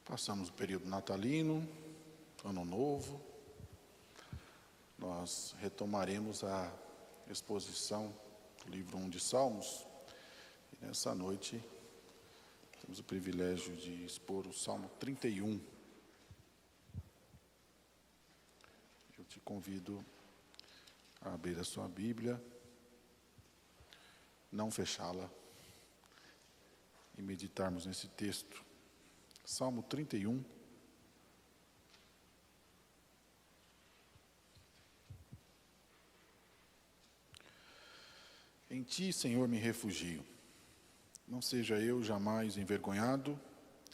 Passamos o período natalino, ano novo. Nós retomaremos a exposição do livro 1 de Salmos. E nessa noite temos o privilégio de expor o Salmo 31. Eu te convido a abrir a sua Bíblia, não fechá-la e meditarmos nesse texto. Salmo 31. Em ti, Senhor, me refugio. Não seja eu jamais envergonhado,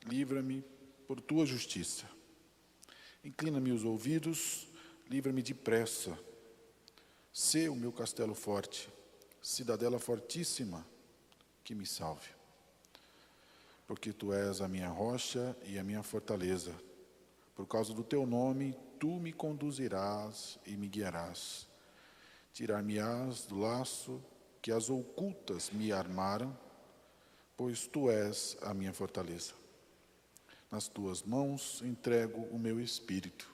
livra-me por tua justiça. Inclina-me os ouvidos, livra-me depressa. Sê o meu castelo forte, cidadela fortíssima, que me salve. Porque tu és a minha rocha e a minha fortaleza. Por causa do teu nome, tu me conduzirás e me guiarás. Tirar-me-ás do laço que as ocultas me armaram, pois tu és a minha fortaleza. Nas tuas mãos entrego o meu espírito.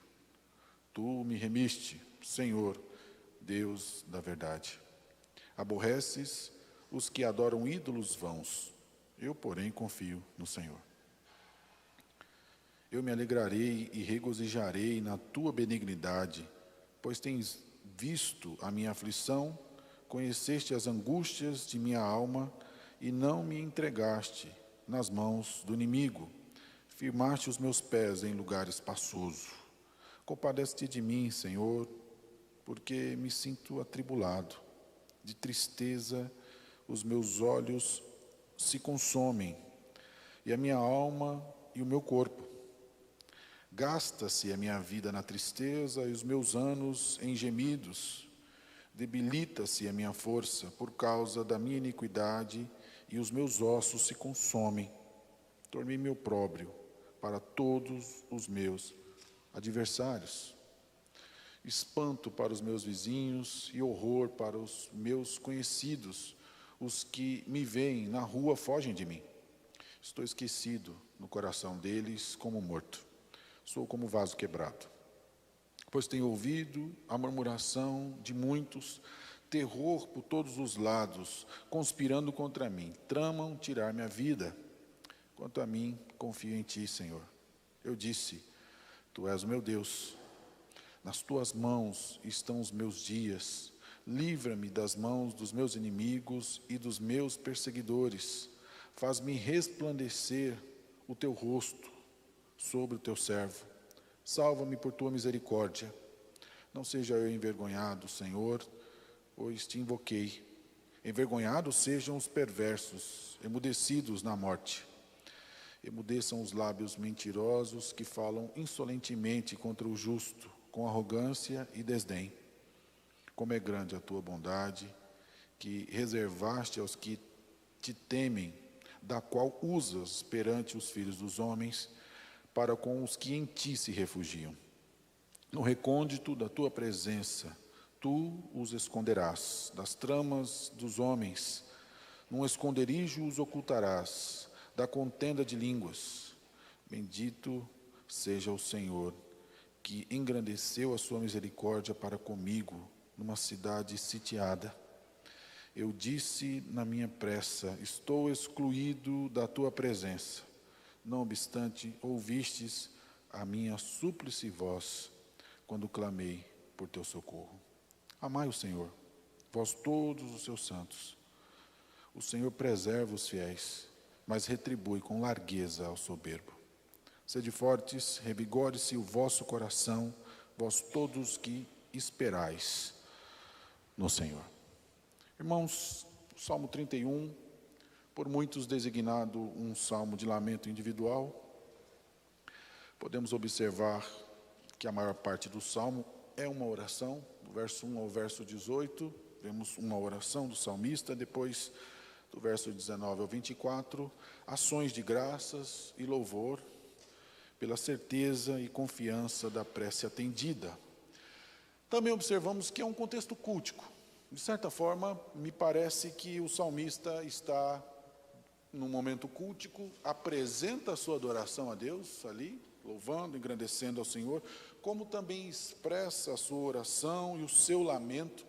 Tu me remiste, Senhor, Deus da verdade. Aborreces os que adoram ídolos vãos. Eu, porém, confio no Senhor. Eu me alegrarei e regozijarei na tua benignidade, pois tens visto a minha aflição, conheceste as angústias de minha alma e não me entregaste nas mãos do inimigo. Firmaste os meus pés em lugar espaçoso. Compadece-te de mim, Senhor, porque me sinto atribulado. De tristeza os meus olhos se consomem, e a minha alma e o meu corpo. Gasta-se a minha vida na tristeza e os meus anos em gemidos. Debilita-se a minha força por causa da minha iniquidade, e os meus ossos se consomem. Tornei-me opróbrio para todos os meus adversários. Espanto para os meus vizinhos e horror para os meus conhecidos. Os que me veem na rua fogem de mim. Estou esquecido no coração deles como morto. Sou como vaso quebrado. Pois tenho ouvido a murmuração de muitos, terror por todos os lados, conspirando contra mim. Tramam tirar minha vida. Quanto a mim, confio em ti, Senhor. Eu disse, tu és o meu Deus. Nas tuas mãos estão os meus dias. Livra-me das mãos dos meus inimigos e dos meus perseguidores. Faz-me resplandecer o teu rosto sobre o teu servo. Salva-me por tua misericórdia. Não seja eu envergonhado, Senhor, pois te invoquei. Envergonhados sejam os perversos, emudecidos na morte. Emudeçam os lábios mentirosos que falam insolentemente contra o justo, com arrogância e desdém. Como é grande a tua bondade, que reservaste aos que te temem, da qual usas perante os filhos dos homens, para com os que em ti se refugiam. No recôndito da tua presença, tu os esconderás das tramas dos homens, num esconderijo os ocultarás, da contenda de línguas. Bendito seja o Senhor, que engrandeceu a sua misericórdia para comigo, numa cidade sitiada. Eu disse na minha pressa, estou excluído da tua presença. Não obstante, ouvistes a minha súplice voz, quando clamei por teu socorro. Amai o Senhor, vós todos os seus santos. O Senhor preserva os fiéis, mas retribui com largueza ao soberbo. Sede fortes, revigore-se o vosso coração, vós todos que esperais no Senhor. Irmãos, o Salmo 31, por muitos designado um salmo de lamento individual, podemos observar que a maior parte do salmo é uma oração, do verso 1 ao verso 18, vemos uma oração do salmista, depois do verso 19 ao 24, ações de graças e louvor, pela certeza e confiança da prece atendida. Também observamos que é um contexto cultico. De certa forma, me parece que o salmista está no momento cultico, apresenta a sua adoração a Deus ali, louvando, engrandecendo ao Senhor, como também expressa a sua oração e o seu lamento,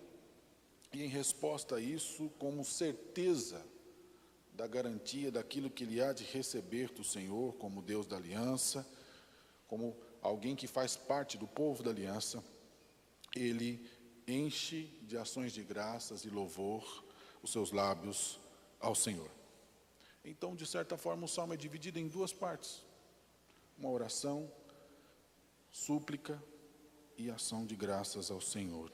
e em resposta a isso, como certeza da garantia daquilo que ele há de receber do Senhor, como Deus da aliança, como alguém que faz parte do povo da aliança, ele enche de ações de graças e louvor os seus lábios ao Senhor. Então, de certa forma, o salmo é dividido em duas partes: uma oração, súplica e ação de graças ao Senhor.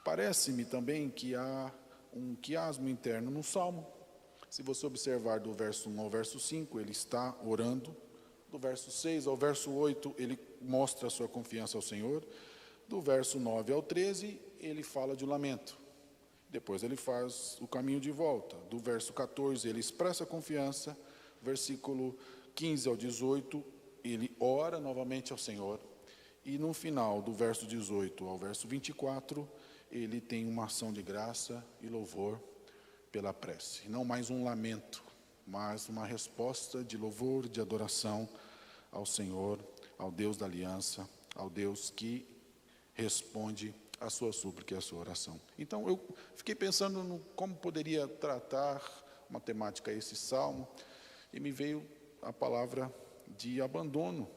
Parece-me também que há um quiasmo interno no salmo. Se você observar do verso 1 ao verso 5, ele está orando. Do verso 6 ao verso 8, ele mostra a sua confiança ao Senhor. Do verso 9 ao 13, ele fala de lamento. Depois ele faz o caminho de volta. Do verso 14, ele expressa a confiança. Versículo 15 ao 18, ele ora novamente ao Senhor. E no final, do verso 18 ao verso 24, ele tem uma ação de graça e louvor pela prece. Não mais um lamento, mas uma resposta de louvor, de adoração ao Senhor, ao Deus da aliança, ao Deus que responde a sua súplica e a sua oração. Então, eu fiquei pensando no como poderia tratar uma temática esse salmo, e me veio a palavra de abandono.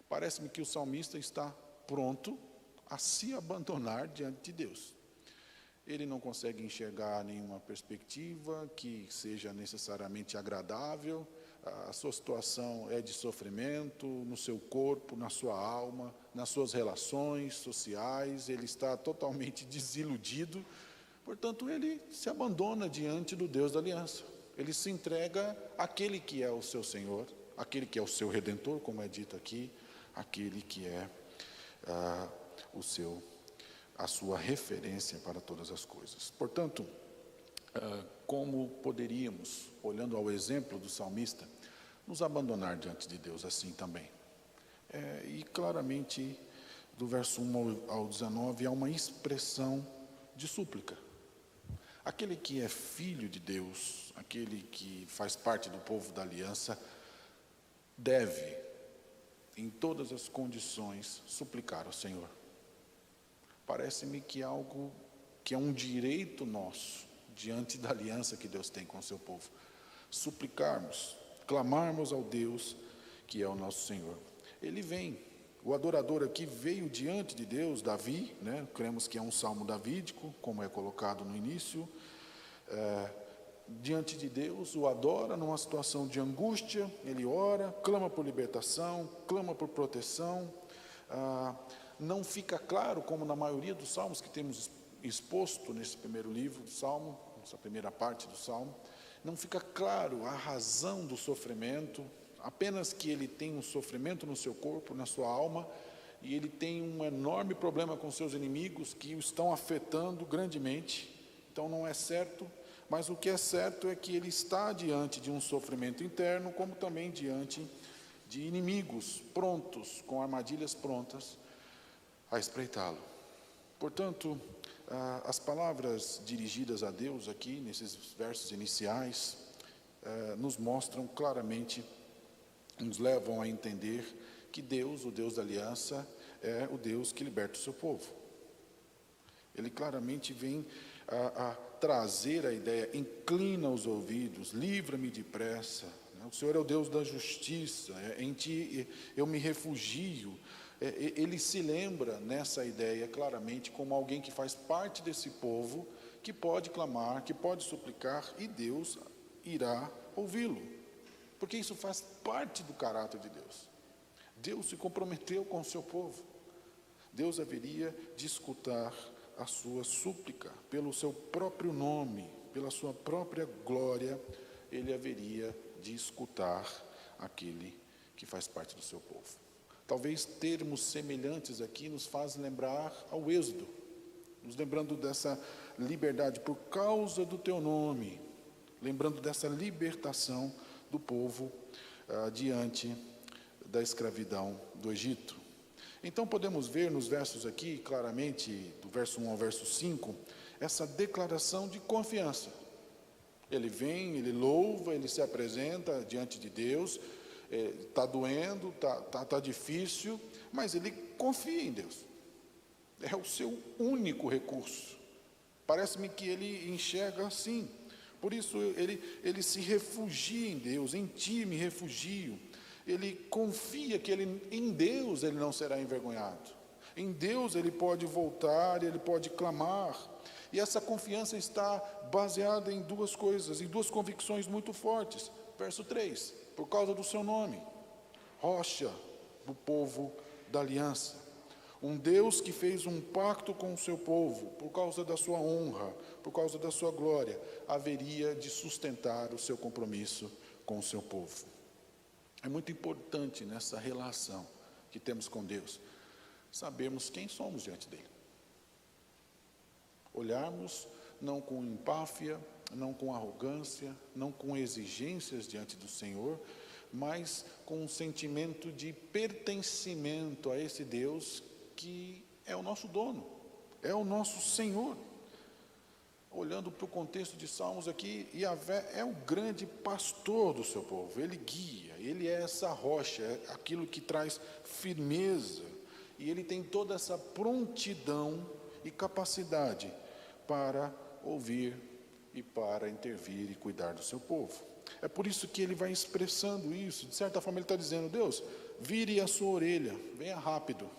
Parece-me que o salmista está pronto a se abandonar diante de Deus. Ele não consegue enxergar nenhuma perspectiva que seja necessariamente agradável. A sua situação é de sofrimento no seu corpo, na sua alma, nas suas relações sociais. Ele está totalmente desiludido. Portanto, ele se abandona diante do Deus da aliança. Ele se entrega àquele que é o seu Senhor, àquele que é o seu Redentor, como é dito aqui, aquele que é a sua referência para todas as coisas. Portanto, como poderíamos, olhando ao exemplo do salmista, nos abandonar diante de Deus assim também? E claramente, do verso 1 ao 19, há uma expressão de súplica. Aquele que é filho de Deus, aquele que faz parte do povo da aliança, deve, em todas as condições, suplicar ao Senhor. Parece-me que algo que é um direito nosso, diante da aliança que Deus tem com o seu povo. Suplicarmos, clamarmos ao Deus que é o nosso Senhor. Ele vem, o adorador aqui veio diante de Deus, Davi, cremos que é um salmo davídico, como é colocado no início, diante de Deus, o adora numa situação de angústia, ele ora, clama por libertação, clama por proteção. Não fica claro, como na maioria dos salmos que temos exposto nesse primeiro livro do Salmo, nessa primeira parte do Salmo, não fica claro a razão do sofrimento, apenas que ele tem um sofrimento no seu corpo, na sua alma, e ele tem um enorme problema com seus inimigos que o estão afetando grandemente. Então não é certo, mas o que é certo é que ele está diante de um sofrimento interno, como também diante de inimigos prontos, com armadilhas prontas a espreitá-lo. Portanto, as palavras dirigidas a Deus aqui, nesses versos iniciais, nos mostram claramente, nos levam a entender que Deus, o Deus da aliança, é o Deus que liberta o seu povo. Ele claramente vem a trazer a ideia: inclina os ouvidos, livra-me depressa. O Senhor é o Deus da justiça, em Ti eu me refugio. Ele se lembra nessa ideia claramente como alguém que faz parte desse povo, que pode clamar, que pode suplicar, e Deus irá ouvi-lo, porque isso faz parte do caráter de Deus. Deus se comprometeu com o seu povo. Deus haveria de escutar a sua súplica pelo seu próprio nome, pela sua própria glória. Ele haveria de escutar aquele que faz parte do seu povo. Talvez termos semelhantes aqui nos faz lembrar ao Êxodo, nos lembrando dessa liberdade por causa do teu nome, lembrando dessa libertação do povo diante da escravidão do Egito. Então podemos ver nos versos aqui, claramente, do verso 1 ao verso 5, essa declaração de confiança. Ele vem, ele louva, ele se apresenta diante de Deus, está doendo, tá difícil, mas ele confia em Deus. É o seu único recurso. Parece-me que ele enxerga assim. Por isso ele se refugia em Deus. Em ti me refugio. Ele confia que em Deus ele não será envergonhado. Em Deus ele pode voltar, ele pode clamar. E essa confiança está baseada em duas coisas, em duas convicções muito fortes. Verso 3, por causa do seu nome, rocha do povo da aliança. Um Deus que fez um pacto com o seu povo, por causa da sua honra, por causa da sua glória, haveria de sustentar o seu compromisso com o seu povo. É muito importante nessa relação que temos com Deus, sabermos quem somos diante dele. Olharmos não com empáfia, não com arrogância, não com exigências diante do Senhor, mas com um sentimento de pertencimento a esse Deus que é o nosso dono, é o nosso Senhor. Olhando para o contexto de Salmos aqui, Yahvé é o grande pastor do seu povo, ele guia, ele é essa rocha, é aquilo que traz firmeza, e ele tem toda essa prontidão e capacidade para ouvir e para intervir e cuidar do seu povo. É por isso que ele vai expressando isso. De certa forma ele está dizendo: Deus, vire a sua orelha, venha rápido,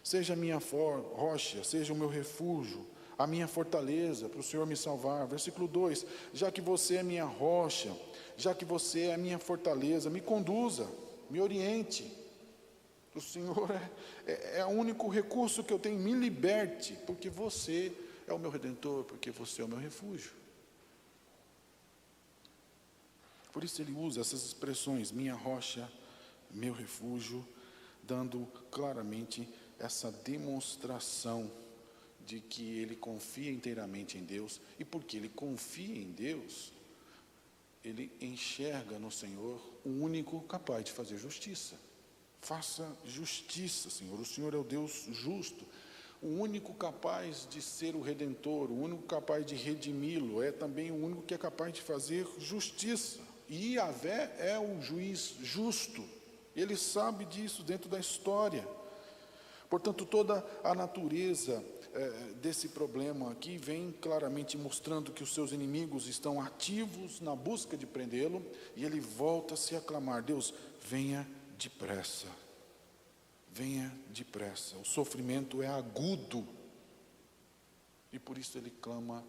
seja a minha rocha, seja o meu refúgio, a minha fortaleza, para o Senhor me salvar. Versículo 2, já que você é minha rocha, já que você é a minha fortaleza, me conduza, me oriente. O Senhor é o único recurso que eu tenho, me liberte, porque você é o meu Redentor, porque você é o meu refúgio. Por isso ele usa essas expressões, minha rocha, meu refúgio, dando claramente essa demonstração de que ele confia inteiramente em Deus, e porque ele confia em Deus, ele enxerga no Senhor o único capaz de fazer justiça. Faça justiça, Senhor. O Senhor é o Deus justo, o único capaz de ser o Redentor, o único capaz de redimi-lo, é também o único que é capaz de fazer justiça. E Yahvé é o juiz justo, ele sabe disso dentro da história. Portanto, toda a natureza desse problema aqui vem claramente mostrando que os seus inimigos estão ativos na busca de prendê-lo, e ele volta-se a clamar: Deus, venha depressa, venha depressa. O sofrimento é agudo, e por isso ele clama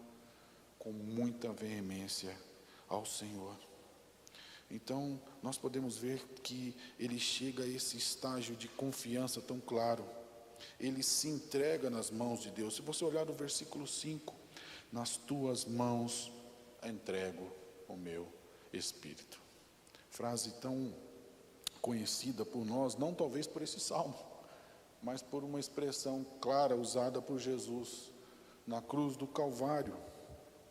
com muita veemência ao Senhor. Então, nós podemos ver que ele chega a esse estágio de confiança tão claro. Ele se entrega nas mãos de Deus. Se você olhar no versículo 5, nas tuas mãos entrego o meu espírito. Frase tão conhecida por nós, não talvez por esse salmo, mas por uma expressão clara usada por Jesus na cruz do Calvário,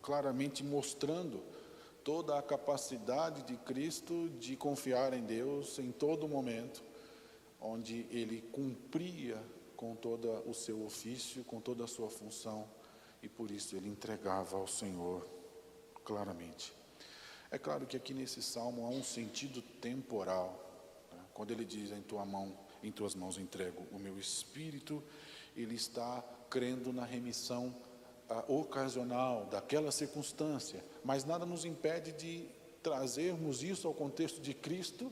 claramente mostrando toda a capacidade de Cristo de confiar em Deus em todo momento, onde ele cumpria com todo o seu ofício, com toda a sua função, e por isso ele entregava ao Senhor claramente. É claro que aqui nesse salmo há um sentido temporal, né? Quando ele diz: em tuas mãos entrego o meu espírito, ele está crendo na remissão ocasional daquela circunstância, mas nada nos impede de trazermos isso ao contexto de Cristo,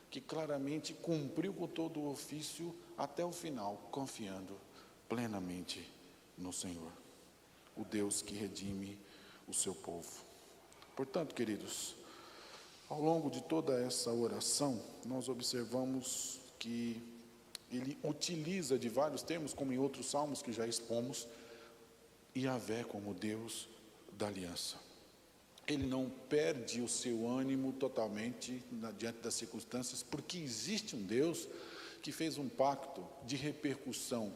que claramente cumpriu com todo o ofício até o final, confiando plenamente no Senhor, o Deus que redime o seu povo. Portanto, queridos, ao longo de toda essa oração, nós observamos que ele utiliza de vários termos, como em outros salmos que já expomos, Yahvé como Deus da aliança. Ele não perde o seu ânimo totalmente diante das circunstâncias, porque existe um Deus que fez um pacto de repercussão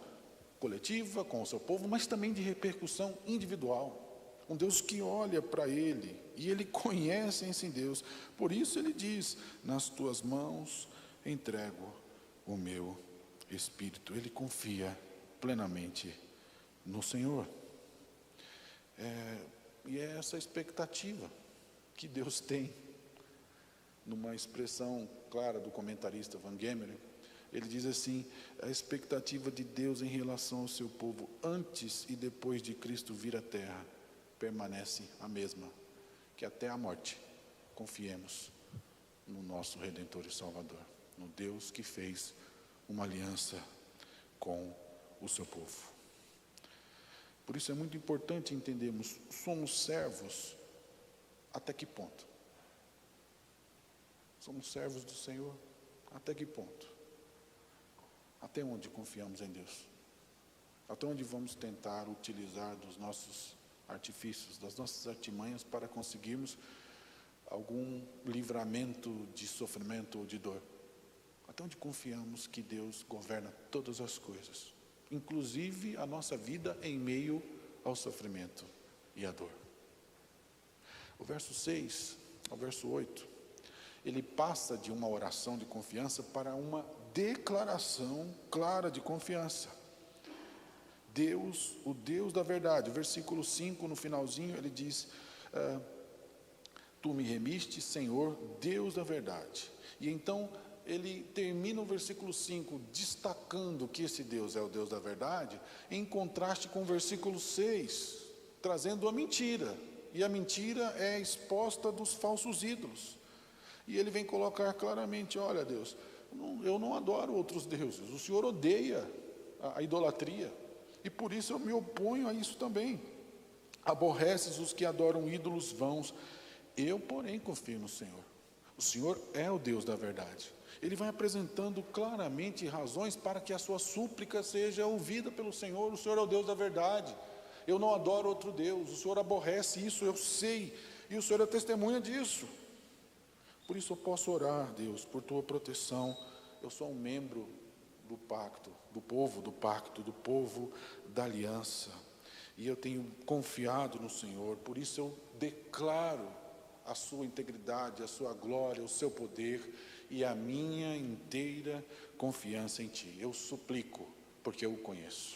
coletiva com o seu povo, mas também de repercussão individual. Um Deus que olha para ele, e ele conhece esse Deus. Por isso ele diz: nas tuas mãos entrego o meu espírito. Ele confia plenamente no Senhor. E é essa expectativa que Deus tem. Numa expressão clara do comentarista Van Gemeren, ele diz assim: a expectativa de Deus em relação ao seu povo antes e depois de Cristo vir à terra permanece a mesma, que até a morte confiemos no nosso Redentor e Salvador, no Deus que fez uma aliança com o seu povo. Por isso é muito importante entendermos, somos servos até que ponto? Somos servos do Senhor até que ponto? Até onde confiamos em Deus? Até onde vamos tentar utilizar dos nossos artifícios, das nossas artimanhas para conseguirmos algum livramento de sofrimento ou de dor? Até onde confiamos que Deus governa todas as coisas, inclusive a nossa vida em meio ao sofrimento e à dor? O verso 6 ao verso 8, ele passa de uma oração de confiança para uma declaração clara de confiança. Deus, o Deus da verdade. O versículo 5, no finalzinho, ele diz: tu me remiste, Senhor, Deus da verdade. E então ele termina o versículo 5 destacando que esse Deus é o Deus da verdade, em contraste com o versículo 6, trazendo a mentira. E a mentira é exposta dos falsos ídolos. E ele vem colocar claramente: olha, Deus, eu não adoro outros deuses, o Senhor odeia a idolatria, e por isso eu me oponho a isso também. Aborreces os que adoram ídolos vãos. Eu, porém, confio no Senhor. O Senhor é o Deus da verdade. Ele vai apresentando claramente razões para que a sua súplica seja ouvida pelo Senhor. O Senhor é o Deus da verdade. Eu não adoro outro Deus. O Senhor aborrece isso, eu sei, e o Senhor é testemunha disso. Por isso eu posso orar, Deus, por tua proteção. Eu sou um membro do pacto, do povo da aliança. E eu tenho confiado no Senhor, por isso eu declaro a sua integridade, a sua glória, o seu poder e a minha inteira confiança em Ti. Eu suplico, porque eu o conheço,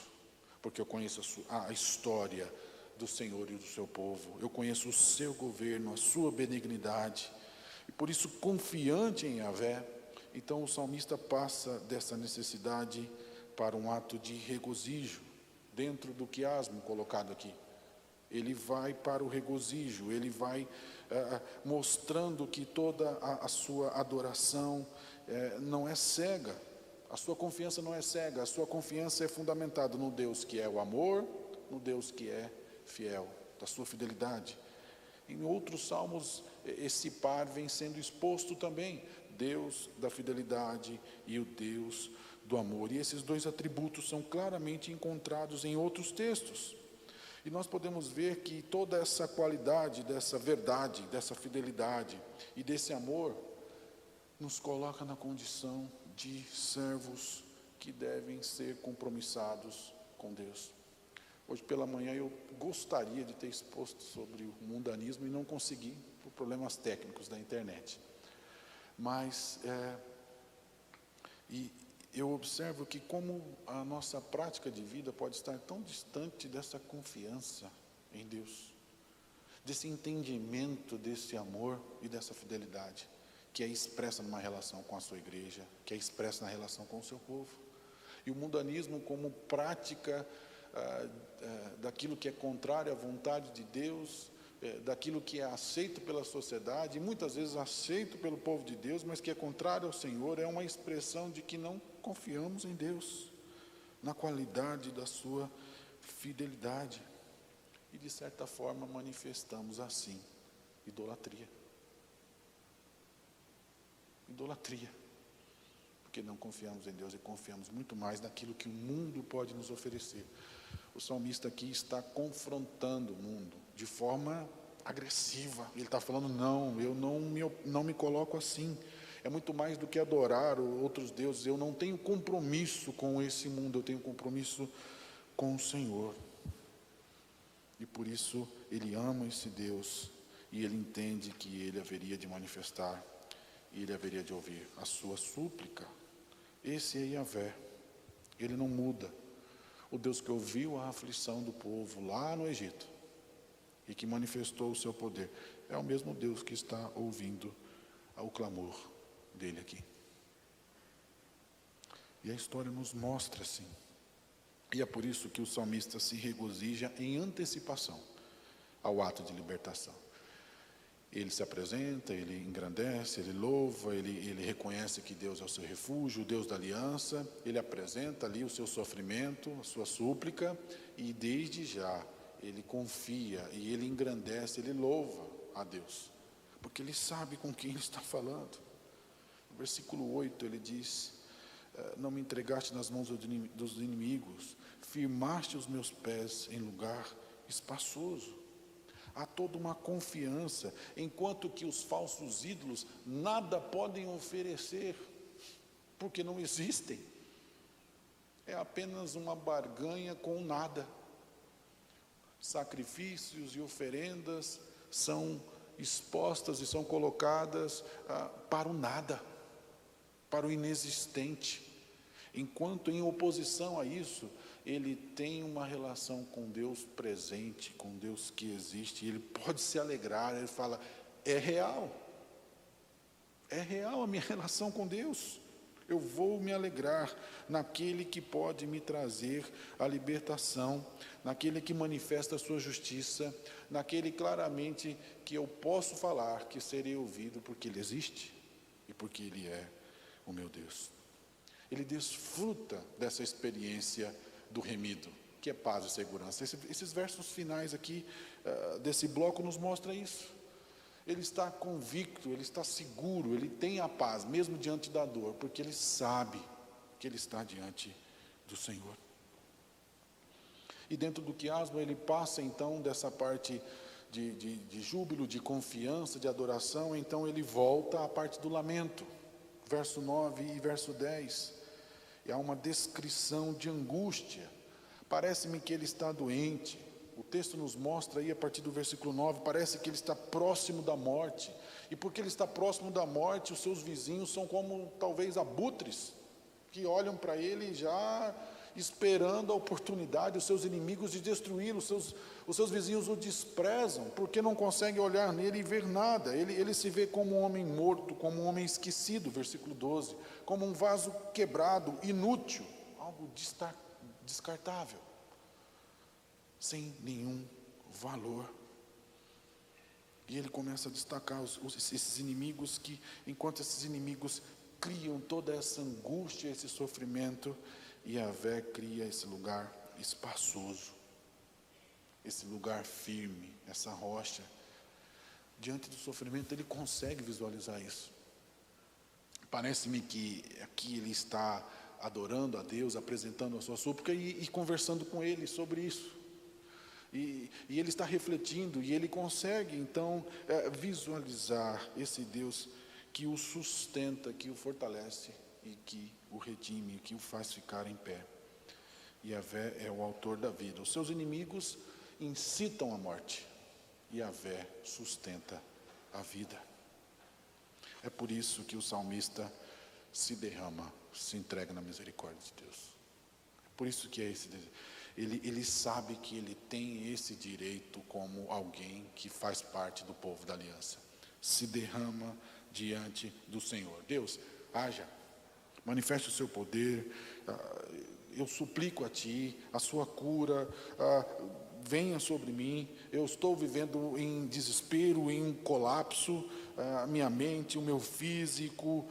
porque eu conheço a história do Senhor e do seu povo. Eu conheço o seu governo, a sua benignidade. E por isso, confiante em Yahvé, então o salmista passa dessa necessidade para um ato de regozijo, dentro do quiasmo colocado aqui. Ele vai para o regozijo, ele vai mostrando que toda a sua adoração não é cega, a sua confiança não é cega, a sua confiança é fundamentada no Deus que é o amor, no Deus que é fiel, da sua fidelidade. Em outros salmos, esse par vem sendo exposto também, Deus da fidelidade e o Deus do amor. E esses dois atributos são claramente encontrados em outros textos. E nós podemos ver que toda essa qualidade, dessa verdade, dessa fidelidade e desse amor, nos coloca na condição de servos que devem ser compromissados com Deus. Hoje pela manhã eu gostaria de ter exposto sobre o mundanismo e não consegui, por problemas técnicos da internet. Mas eu observo que como a nossa prática de vida pode estar tão distante dessa confiança em Deus, desse entendimento, desse amor e dessa fidelidade, que é expressa numa relação com a sua igreja, que é expressa na relação com o seu povo. E o mundanismo como prática daquilo que é contrário à vontade de Deus, daquilo que é aceito pela sociedade, e muitas vezes aceito pelo povo de Deus, mas que é contrário ao Senhor, é uma expressão de que não confiamos em Deus, na qualidade da sua fidelidade, e de certa forma manifestamos assim idolatria, porque não confiamos em Deus e confiamos muito mais naquilo que o mundo pode nos oferecer. O salmista aqui está confrontando o mundo de forma agressiva. Ele está falando: não, eu não me coloco assim. É muito mais do que adorar outros deuses. Eu não tenho compromisso com esse mundo, eu tenho compromisso com o Senhor. E por isso ele ama esse Deus, e ele entende que ele haveria de manifestar, e ele haveria de ouvir a sua súplica. Esse é Yahvé, ele não muda. O Deus que ouviu a aflição do povo lá no Egito e que manifestou o seu poder é o mesmo Deus que está ouvindo o clamor dele aqui. E a história nos mostra assim. E é por isso que o salmista se regozija em antecipação ao ato de libertação. Ele se apresenta, ele engrandece, ele louva, ele reconhece que Deus é o seu refúgio, o Deus da aliança. Ele apresenta ali o seu sofrimento, a sua súplica, e desde já ele confia e ele engrandece, ele louva a Deus, porque ele sabe com quem ele está falando. No versículo 8 ele diz: não me entregaste nas mãos dos inimigos, firmaste os meus pés em lugar espaçoso. Há toda uma confiança, enquanto que os falsos ídolos nada podem oferecer, porque não existem. É apenas uma barganha com nada. Sacrifícios e oferendas são expostas e são colocadas para o nada, para o inexistente. Enquanto em oposição a isso, ele tem uma relação com Deus presente, com Deus que existe, e ele pode se alegrar, ele fala: é real a minha relação com Deus, eu vou me alegrar naquele que pode me trazer a libertação, naquele que manifesta a sua justiça, naquele claramente que eu posso falar, que serei ouvido porque ele existe e porque ele é o meu Deus. Ele desfruta dessa experiência do remido, que é paz e segurança. Esses versos finais aqui desse bloco nos mostram isso. Ele está convicto, ele está seguro, ele tem a paz, mesmo diante da dor, porque ele sabe que ele está diante do Senhor. E dentro do quiasmo ele passa então dessa parte de júbilo, de confiança, de adoração, então ele volta à parte do lamento, verso 9 e verso 10. E há uma descrição de angústia. Parece-me que ele está doente. O texto nos mostra aí, a partir do versículo 9, parece que ele está próximo da morte. E porque ele está próximo da morte, os seus vizinhos são como talvez abutres, que olham para ele já esperando a oportunidade, os seus inimigos, de destruí-lo. Os seus vizinhos o desprezam, porque não conseguem olhar nele e ver nada. Ele se vê como um homem morto, como um homem esquecido, versículo 12, como um vaso quebrado, inútil, algo descartável, sem nenhum valor. E ele começa a destacar esses inimigos que, enquanto esses inimigos criam toda essa angústia, esse sofrimento, Yahvé cria esse lugar espaçoso, esse lugar firme, essa rocha. Diante do sofrimento ele consegue visualizar isso. Parece-me que aqui ele está adorando a Deus, apresentando a sua súplica e conversando com ele sobre isso. E ele está refletindo, e ele consegue então visualizar esse Deus que o sustenta, que o fortalece e que o redime, que o faz ficar em pé. Yahvé é o autor da vida. Os seus inimigos incitam a morte. Yahvé sustenta a vida. É por isso que o salmista se derrama, se entrega na misericórdia de Deus. É por isso que é esse desejo. Ele sabe que ele tem esse direito como alguém que faz parte do povo da aliança. Se derrama diante do Senhor. Deus, haja, manifeste o seu poder, eu suplico a Ti, a sua cura, venha sobre mim. Eu estou vivendo em desespero, em um colapso, a minha mente, o meu físico,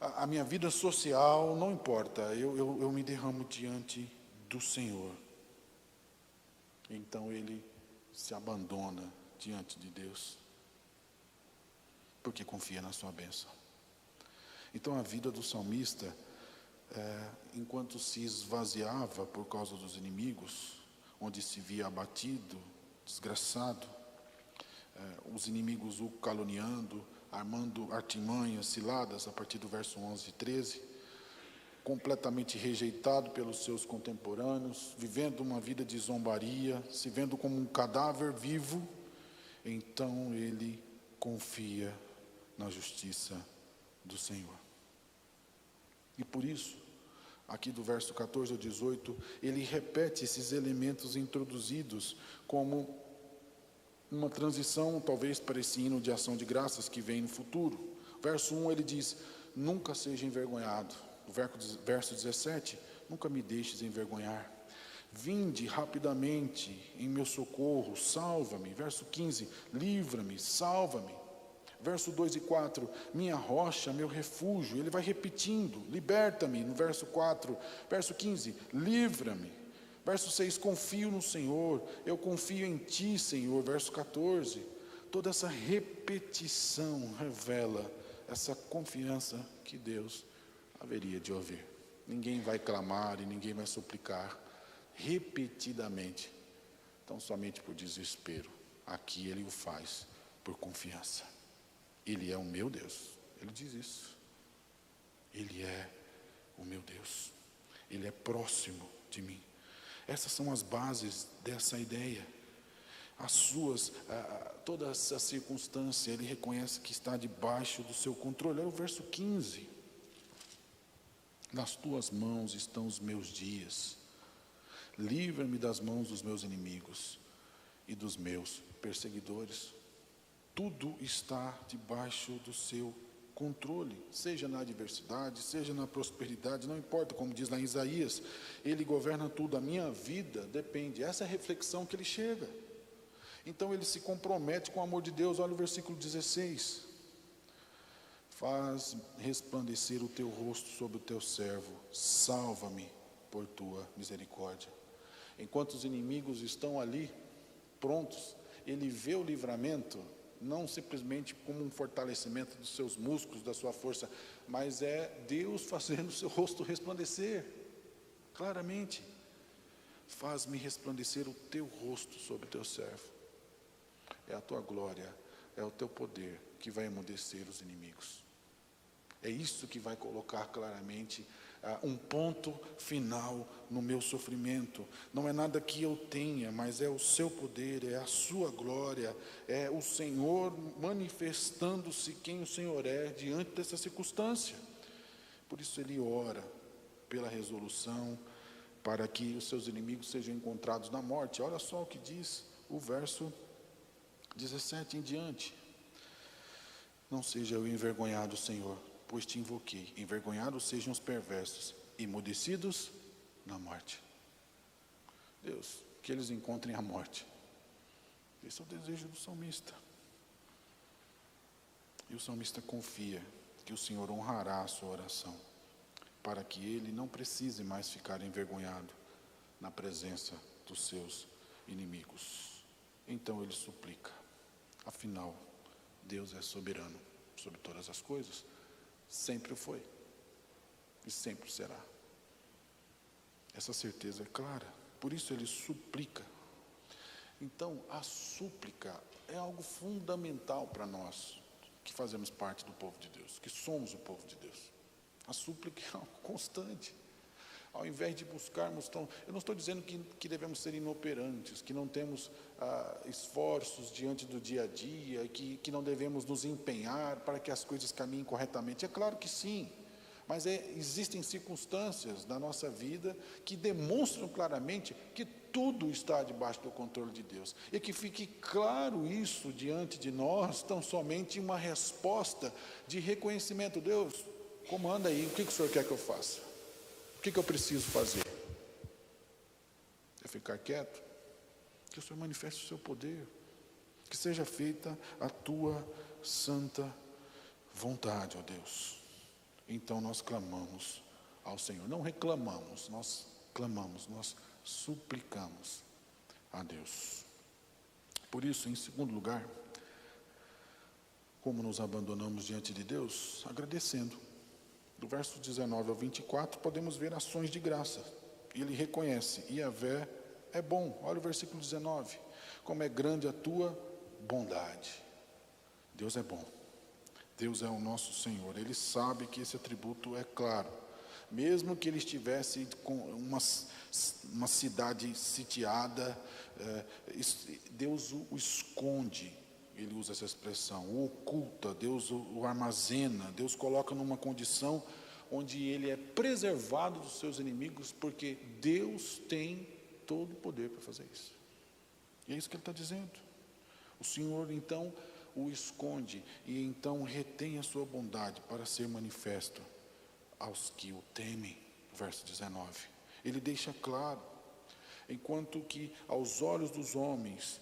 a minha vida social, não importa, eu me derramo diante do Senhor. Então ele se abandona diante de Deus, porque confia na sua bênção. Então a vida do salmista, enquanto se esvaziava por causa dos inimigos, onde se via abatido, desgraçado, os inimigos o caluniando, armando artimanhas, ciladas, a partir do verso 11 e 13, completamente rejeitado pelos seus contemporâneos, vivendo uma vida de zombaria, se vendo como um cadáver vivo, então ele confia na justiça do Senhor. E por isso, aqui do verso 14 ao 18, ele repete esses elementos introduzidos como uma transição talvez para esse hino de ação de graças que vem no futuro. Verso 1 ele diz: nunca seja envergonhado. O verso 17: nunca me deixes envergonhar. Vinde rapidamente em meu socorro, salva-me. Verso 15: livra-me, salva-me. Verso 2 e 4: minha rocha, meu refúgio. Ele vai repetindo: liberta-me, no verso 4. Verso 15: livra-me. Verso 6: confio no Senhor, eu confio em Ti, Senhor. Verso 14: toda essa repetição revela essa confiança que Deus haveria de ouvir. Ninguém vai clamar e ninguém vai suplicar repetidamente, então somente por desespero. Aqui Ele o faz por confiança. Ele é o meu Deus. Ele diz isso. Ele é o meu Deus. Ele é próximo de mim. Essas são as bases dessa ideia. Toda essa circunstância, ele reconhece que está debaixo do seu controle. Olha o verso 15. Nas tuas mãos estão os meus dias. Livra-me das mãos dos meus inimigos e dos meus perseguidores. Tudo está debaixo do seu controle, seja na adversidade, seja na prosperidade, não importa, como diz lá em Isaías, Ele governa tudo, a minha vida depende. Essa é a reflexão que ele chega. Então ele se compromete com o amor de Deus. Olha o versículo 16. Faz resplandecer o teu rosto sobre o teu servo, salva-me por tua misericórdia. Enquanto os inimigos estão ali, prontos, ele vê o livramento, não simplesmente como um fortalecimento dos seus músculos, da sua força, mas é Deus fazendo o seu rosto resplandecer, claramente. Faz-me resplandecer o teu rosto sobre o teu servo. É a tua glória, é o teu poder que vai emudecer os inimigos. É isso que vai colocar claramente um ponto final no meu sofrimento. Não é nada que eu tenha, mas é o seu poder, é a sua glória, é o Senhor manifestando-se quem o Senhor é diante dessa circunstância. Por isso ele ora pela resolução, para que os seus inimigos sejam encontrados na morte. Olha só o que diz o verso 17 em diante. Não seja eu envergonhado, Senhor, pois te invoquei. Envergonhados sejam os perversos, emudecidos na morte. Deus, que eles encontrem a morte. Esse é o desejo do salmista. E o salmista confia que o Senhor honrará a sua oração, para que ele não precise mais ficar envergonhado na presença dos seus inimigos. Então ele suplica. Afinal, Deus é soberano sobre todas as coisas. Sempre foi e sempre será. Essa certeza é clara. Por isso ele suplica. Então a súplica é algo fundamental para nós que fazemos parte do povo de Deus, que somos o povo de Deus. A súplica é algo constante. Ao invés de buscarmos, eu não estou dizendo que devemos ser inoperantes, que não temos esforços diante do dia a dia, que não devemos nos empenhar para que as coisas caminhem corretamente. É claro que sim, mas existem circunstâncias da nossa vida que demonstram claramente que tudo está debaixo do controle de Deus. E que fique claro isso diante de nós, tão somente uma resposta de reconhecimento. Deus, comanda aí, o que o Senhor quer que eu faça? O que eu preciso fazer? É ficar quieto? Que o Senhor manifeste o seu poder. Que seja feita a tua santa vontade, ó Deus. Então nós clamamos ao Senhor. Não reclamamos, nós clamamos, nós suplicamos a Deus. Por isso, em segundo lugar, como nos abandonamos diante de Deus? Agradecendo. Do verso 19 ao 24, podemos ver ações de graça. Ele reconhece, Yahvé é bom. Olha o versículo 19. Como é grande a tua bondade. Deus é bom. Deus é o nosso Senhor. Ele sabe que esse atributo é claro. Mesmo que ele estivesse com uma cidade sitiada, Deus o esconde. Ele usa essa expressão, o oculta, Deus o armazena, Deus coloca numa condição onde ele é preservado dos seus inimigos, porque Deus tem todo o poder para fazer isso. E é isso que ele está dizendo. O Senhor então o esconde e então retém a sua bondade para ser manifesto aos que o temem. Verso 19. Ele deixa claro, enquanto que aos olhos dos homens,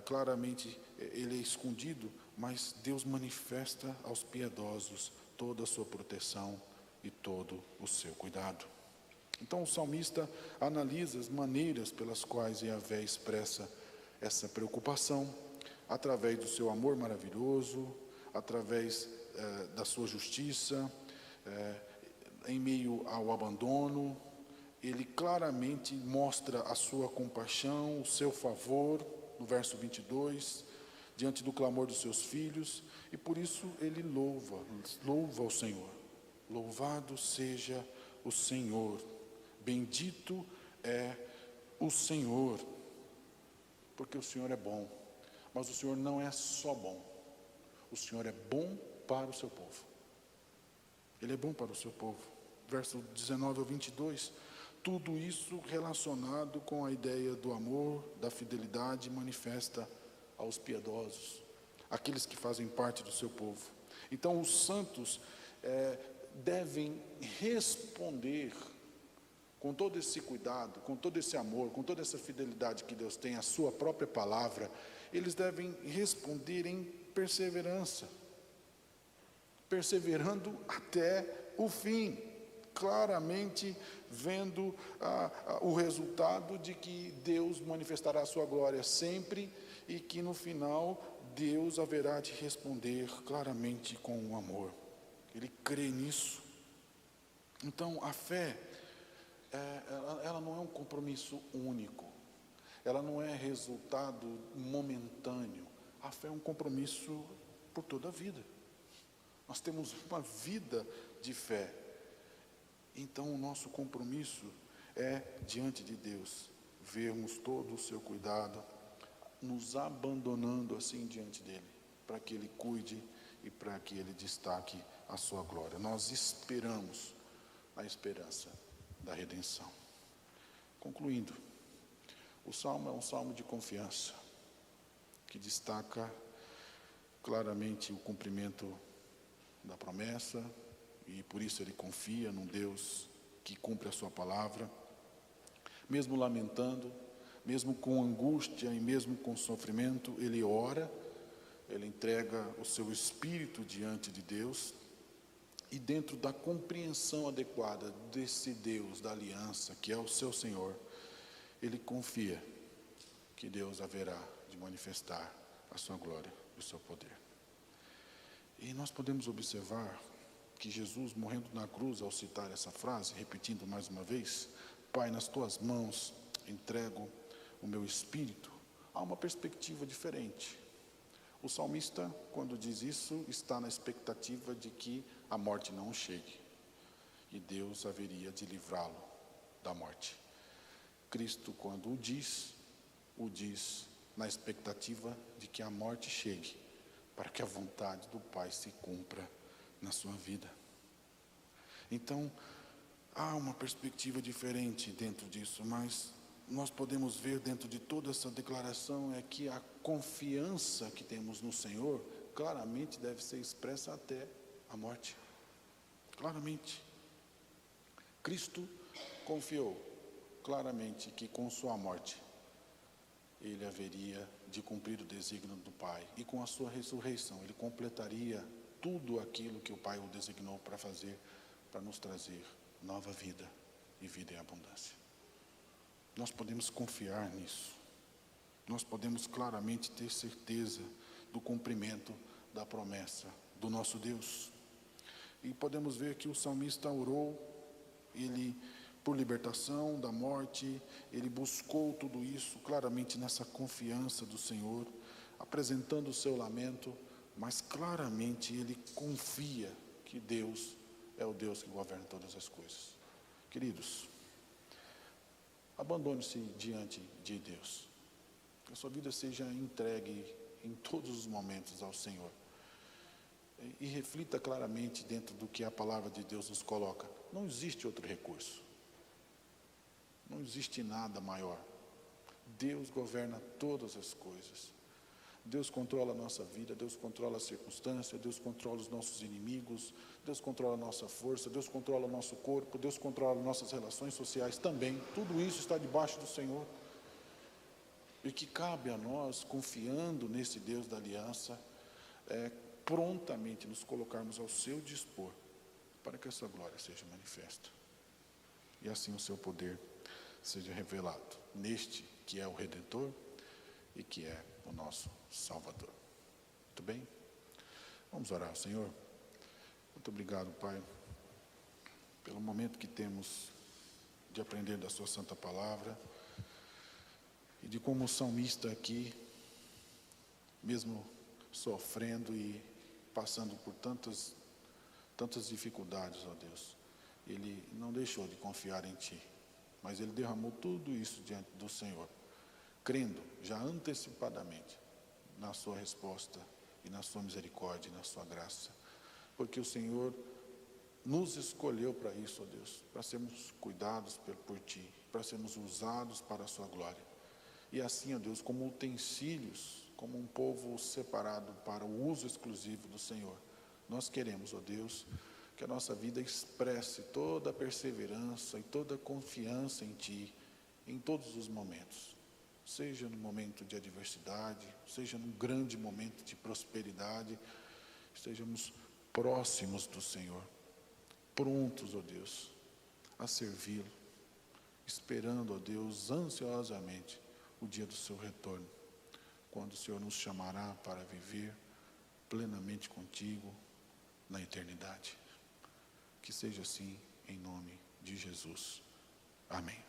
claramente ele é escondido, mas Deus manifesta aos piedosos toda a sua proteção e todo o seu cuidado. Então o salmista analisa as maneiras pelas quais Yahvé expressa essa preocupação, através do seu amor maravilhoso, através da sua justiça, em meio ao abandono. Ele claramente mostra a sua compaixão, o seu favor, no verso 22, diante do clamor dos seus filhos, e por isso ele louva o Senhor. Louvado seja o Senhor, bendito é o Senhor, porque o Senhor é bom, mas o Senhor não é só bom, o Senhor é bom para o seu povo. Ele é bom para o seu povo. Verso 19 ao 22, tudo isso relacionado com a ideia do amor, da fidelidade manifesta aos piedosos, aqueles que fazem parte do seu povo. Então os santos devem responder com todo esse cuidado, com todo esse amor, com toda essa fidelidade que Deus tem à sua própria palavra. Eles devem responder em perseverança, perseverando até o fim, claramente vendo o resultado de que Deus manifestará a sua glória sempre e que no final Deus haverá de responder claramente com o amor. Ele crê nisso. Então a fé, ela não é um compromisso único, ela não é resultado momentâneo. A fé é um compromisso por toda a vida. Nós temos uma vida de fé. Então o nosso compromisso é diante de Deus, vermos todo o seu cuidado, nos abandonando assim diante dele, para que ele cuide e para que ele destaque a sua glória. Nós esperamos a esperança da redenção. Concluindo, o salmo é um salmo de confiança, que destaca claramente o cumprimento da promessa, e por isso ele confia num Deus que cumpre a sua palavra. Mesmo lamentando, mesmo com angústia e mesmo com sofrimento, ele ora, ele entrega o seu espírito diante de Deus, e dentro da compreensão adequada desse Deus da aliança, que é o seu Senhor, ele confia que Deus haverá de manifestar a sua glória e o seu poder. E nós podemos observar que Jesus, morrendo na cruz, ao citar essa frase, repetindo mais uma vez, Pai, nas tuas mãos entrego o meu espírito, há uma perspectiva diferente. O salmista, quando diz isso, está na expectativa de que a morte não chegue, e Deus haveria de livrá-lo da morte. Cristo, quando o diz na expectativa de que a morte chegue, para que a vontade do Pai se cumpra na sua vida. Então, há uma perspectiva diferente dentro disso, mas nós podemos ver dentro de toda essa declaração é que a confiança que temos no Senhor claramente deve ser expressa até a morte. Claramente. Cristo confiou claramente que com sua morte ele haveria de cumprir o desígnio do Pai, e com a sua ressurreição ele completaria tudo aquilo que o Pai o designou para fazer, para nos trazer nova vida e vida em abundância. Nós podemos confiar nisso. Nós podemos claramente ter certeza do cumprimento da promessa do nosso Deus. E podemos ver que o salmista orou, ele por libertação da morte, ele buscou tudo isso claramente nessa confiança do Senhor, apresentando o seu lamento, mas claramente ele confia que Deus é o Deus que governa todas as coisas. Queridos, abandone-se diante de Deus, que a sua vida seja entregue em todos os momentos ao Senhor, e reflita claramente dentro do que a palavra de Deus nos coloca. Não existe outro recurso, não existe nada maior. Deus governa todas as coisas. Deus controla a nossa vida, Deus controla a circunstância, Deus controla os nossos inimigos, Deus controla a nossa força, Deus controla o nosso corpo, Deus controla nossas relações sociais também. Tudo isso está debaixo do Senhor. E que cabe a nós, confiando nesse Deus da aliança, prontamente nos colocarmos ao seu dispor, para que a sua glória seja manifesta. E assim o seu poder seja revelado neste que é o Redentor e que é o nosso Salvador. Muito bem? Vamos orar ao Senhor. Muito obrigado, Pai, pelo momento que temos de aprender da sua santa palavra e de como o salmista aqui, mesmo sofrendo e passando por tantas dificuldades, ó Deus, ele não deixou de confiar em Ti, mas ele derramou tudo isso diante do Senhor, crendo já antecipadamente na sua resposta e na sua misericórdia e na sua graça, porque o Senhor nos escolheu para isso, ó Deus, para sermos cuidados por Ti, para sermos usados para a sua glória. E assim, ó Deus, como utensílios, como um povo separado para o uso exclusivo do Senhor, nós queremos, ó Deus, que a nossa vida expresse toda a perseverança e toda a confiança em Ti, em todos os momentos. Seja no momento de adversidade, seja num grande momento de prosperidade, estejamos próximos do Senhor, prontos, ó Deus, a servi-lo, esperando, ó Deus, ansiosamente o dia do seu retorno, quando o Senhor nos chamará para viver plenamente contigo na eternidade. Que seja assim, em nome de Jesus. Amém.